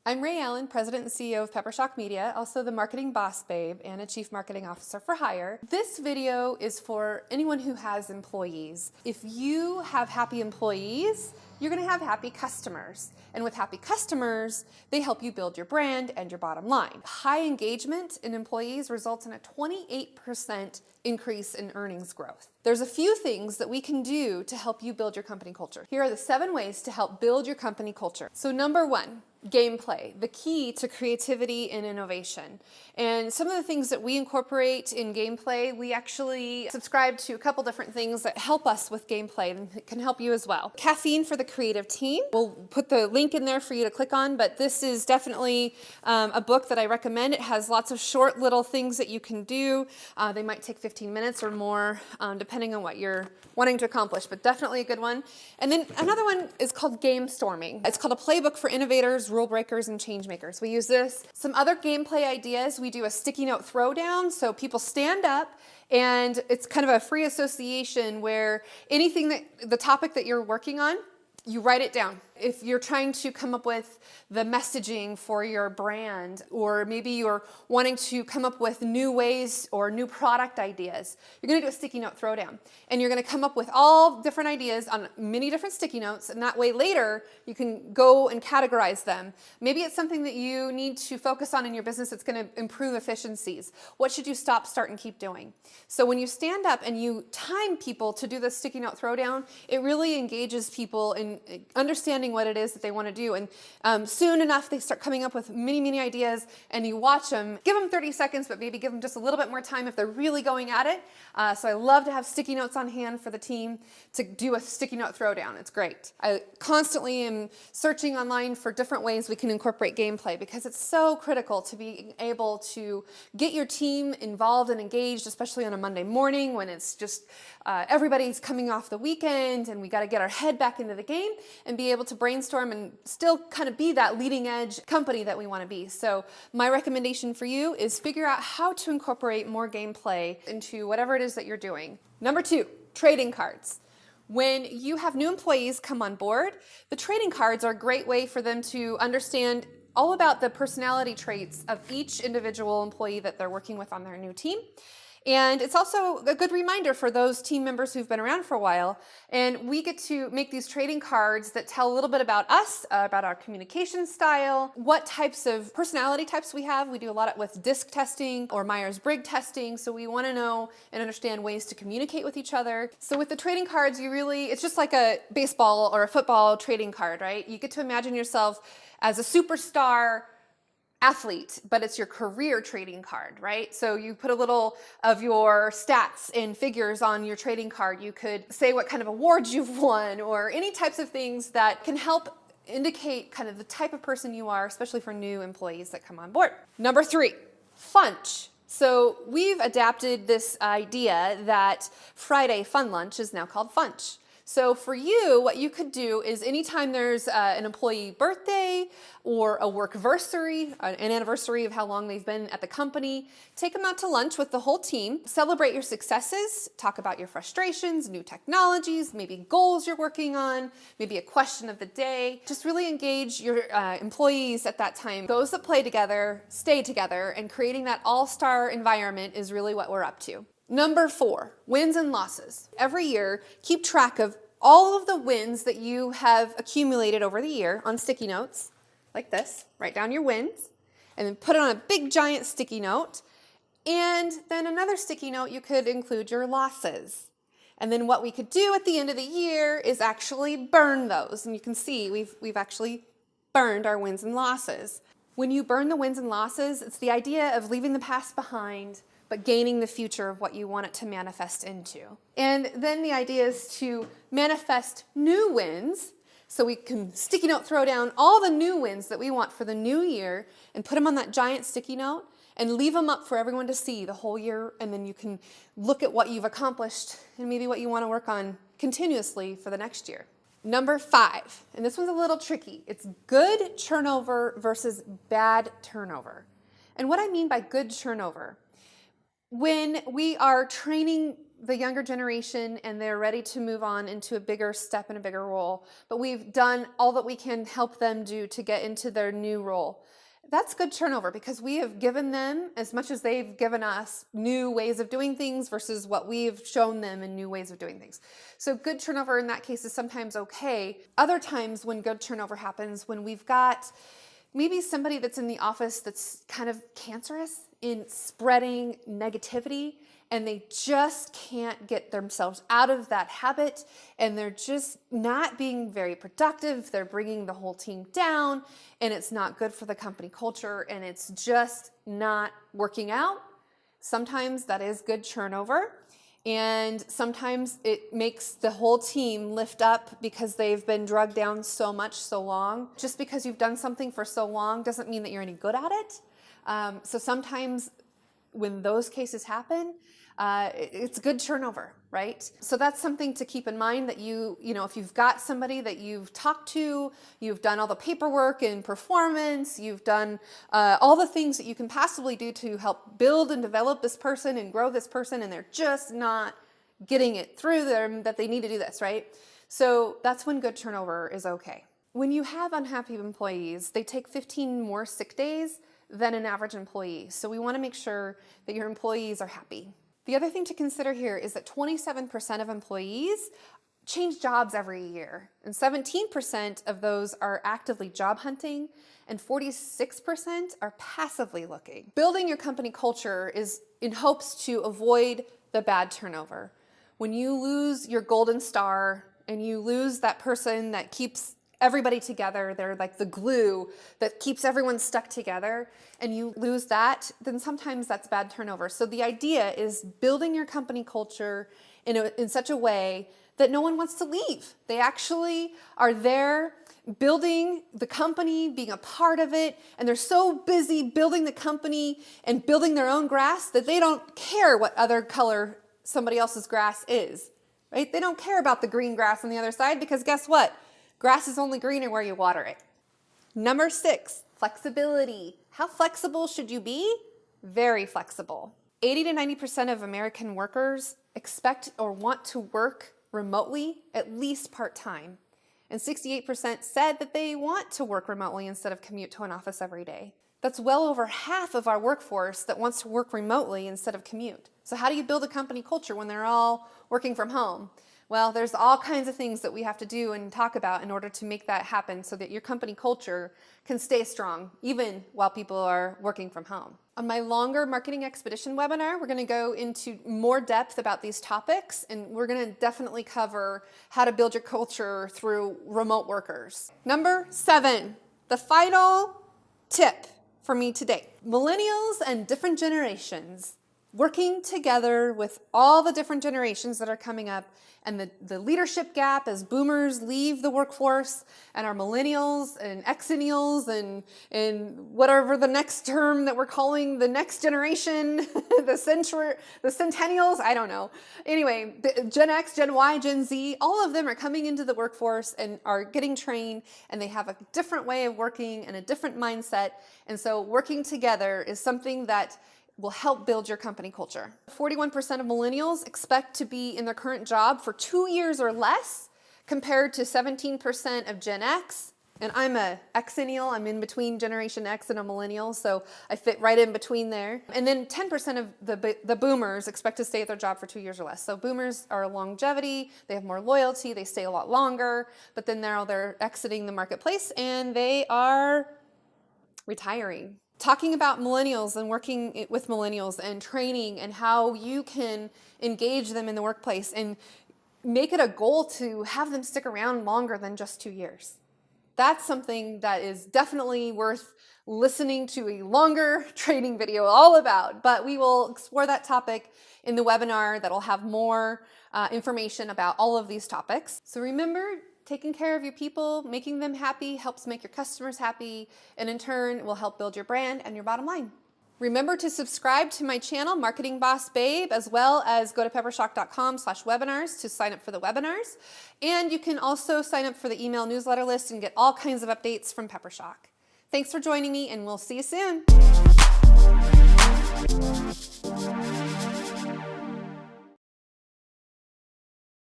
I'm Rhea Allen, President and CEO of Peppershock Media, also the marketing boss babe and a chief marketing officer for hire. This video is for anyone who has employees. If you have happy employees, you're going to have happy customers. And with happy customers, they help you build your brand and your bottom line. High engagement in employees results in a 28% increase in earnings growth. There's a few things that we can do to help you build your company culture. Here are the 7 ways to help build your company culture. So number 1, gameplay, the key to creativity and innovation. And some of the things that we incorporate in gameplay, we actually subscribe to a couple different things that help us with gameplay and can help you as well. Caffeine for the creative team. We'll put the link in there for you to click on, but this is definitely a book that I recommend. It has lots of short little things that you can do. They might take 15 minutes or more, depending on what you're wanting to accomplish, but definitely a good one. And then another one is called Game Storming. It's called a playbook for innovators, rule breakers, and change makers. We use this. Some other gameplay ideas, we do a sticky note throwdown, so people stand up and it's kind of a free association where anything that the topic that you're working on, you write it down. If you're trying to come up with the messaging for your brand, or maybe you're wanting to come up with new ways or new product ideas, you're gonna do a sticky note throwdown. And you're gonna come up with all different ideas on many different sticky notes, and that way later you can go and categorize them. Maybe it's something that you need to focus on in your business that's gonna improve efficiencies. What should you stop, start, and keep doing? So when you stand up and you time people to do the sticky note throwdown, it really engages people in understanding what it is that they want to do. And soon enough, they start coming up with many ideas, and you watch them. Give them 30 seconds, but maybe give them just a little bit more time if they're really going at it. So I love to have sticky notes on hand for the team to do a sticky note throwdown. It's great. I constantly am searching online for different ways we can incorporate gameplay because it's so critical to be able to get your team involved and engaged, especially on a Monday morning when it's just everybody's coming off the weekend and we got to get our head back into the game and be able to brainstorm and still kind of be that leading edge company that we want to be. So my recommendation for you is figure out how to incorporate more gameplay into whatever it is that you're doing. Number 2, trading cards. When you have new employees come on board, the trading cards are a great way for them to understand all about the personality traits of each individual employee that they're working with on their new team. And it's also a good reminder for those team members who've been around for a while. And we get to make these trading cards that tell a little bit about us, about our communication style, what types of personality types we have. We do a lot with DISC testing or Myers-Briggs testing. So we want to know and understand ways to communicate with each other. So with the trading cards, it's just like a baseball or a football trading card, right? You get to imagine yourself as a superstar athlete, but it's your career trading card, right? So you put a little of your stats and figures on your trading card. You could say what kind of awards you've won or any types of things that can help indicate kind of the type of person you are, especially for new employees that come on board. Number 3, funch. So we've adapted this idea that Friday fun lunch is now called funch. So for you, what you could do is anytime there's an employee birthday or a workversary, an anniversary of how long they've been at the company, take them out to lunch with the whole team, celebrate your successes, talk about your frustrations, new technologies, maybe goals you're working on, maybe a question of the day. Just really engage your employees at that time. Those that play together, stay together, and creating that all-star environment is really what we're up to. Number 4, wins and losses. Every year, keep track of all of the wins that you have accumulated over the year on sticky notes, like this. Write down your wins, and then put it on a big giant sticky note. And then another sticky note, you could include your losses. And then what we could do at the end of the year is actually burn those. And you can see we've actually burned our wins and losses. When you burn the wins and losses, it's the idea of leaving the past behind, but gaining the future of what you want it to manifest into. And then the idea is to manifest new wins, so we can sticky note throw down all the new wins that we want for the new year and put them on that giant sticky note and leave them up for everyone to see the whole year, and then you can look at what you've accomplished and maybe what you want to work on continuously for the next year. Number 5, and this one's a little tricky. It's good turnover versus bad turnover. And what I mean by good turnover, when we are training the younger generation and they're ready to move on into a bigger step and a bigger role, but we've done all that we can help them do to get into their new role. That's good turnover because we have given them as much as they've given us new ways of doing things versus what we've shown them in new ways of doing things. So good turnover in that case is sometimes okay. Other times when good turnover happens, when we've got maybe somebody that's in the office that's kind of cancerous in spreading negativity, and they just can't get themselves out of that habit, and they're just not being very productive. They're bringing the whole team down, and it's not good for the company culture, and it's just not working out. Sometimes that is good turnover, and sometimes it makes the whole team lift up because they've been drugged down so much so long. Just because you've done something for so long doesn't mean that you're any good at it. So sometimes when those cases happen, it's good turnover, right? So that's something to keep in mind, that you know, if you've got somebody that you've talked to, you've done all the paperwork and performance, you've done all the things that you can possibly do to help build and develop this person and grow this person, and they're just not getting it through them that they need to do this, right? So that's when good turnover is okay. When you have unhappy employees, they take 15 more sick days than an average employee. So we want to make sure that your employees are happy. The other thing to consider here is that 27% of employees change jobs every year, and 17% of those are actively job hunting, and 46% are passively looking. Building your company culture is in hopes to avoid the bad turnover. When you lose your golden star and you lose that person that keeps everybody together, they're like the glue that keeps everyone stuck together, and you lose that, then sometimes that's bad turnover. So the idea is building your company culture in such a way that no one wants to leave. They actually are there building the company, being a part of it, and they're so busy building the company and building their own grass that they don't care what other color somebody else's grass is, right? They don't care about the green grass on the other side, because guess what? Grass is only greener where you water it. Number 6, flexibility. How flexible should you be? Very flexible. 80 to 90% of American workers expect or want to work remotely, at least part-time. And 68% said that they want to work remotely instead of commute to an office every day. That's well over half of our workforce that wants to work remotely instead of commute. So how do you build a company culture when they're all working from home? Well, there's all kinds of things that we have to do and talk about in order to make that happen so that your company culture can stay strong, even while people are working from home. On my longer marketing expedition webinar, we're going to go into more depth about these topics, and we're going to definitely cover how to build your culture through remote workers. Number 7, the final tip for me today. Millennials and different generations working together with all the different generations that are coming up, and the leadership gap as boomers leave the workforce, and our millennials and exennials and whatever the next term that we're calling the next generation, the centennials, I don't know. Anyway, Gen X, Gen Y, Gen Z, all of them are coming into the workforce and are getting trained, and they have a different way of working and a different mindset. And so working together is something that will help build your company culture. 41% of millennials expect to be in their current job for 2 years or less, compared to 17% of Gen X. And I'm a Xennial, I'm in between Generation X and a millennial, so I fit right in between there. And then 10% of the boomers expect to stay at their job for 2 years or less. So boomers are longevity, they have more loyalty, they stay a lot longer, but then now they're exiting the marketplace and they are retiring. Talking about millennials and working with millennials and training and how you can engage them in the workplace and make it a goal to have them stick around longer than just 2 years. That's something that is definitely worth listening to a longer training video all about, but we will explore that topic in the webinar that'll have more information about all of these topics. So remember, taking care of your people, making them happy helps make your customers happy, and in turn will help build your brand and your bottom line. Remember to subscribe to my channel, Marketing Boss Babe, as well as go to peppershock.com/webinars to sign up for the webinars. And you can also sign up for the email newsletter list and get all kinds of updates from Peppershock. Thanks for joining me, and we'll see you soon.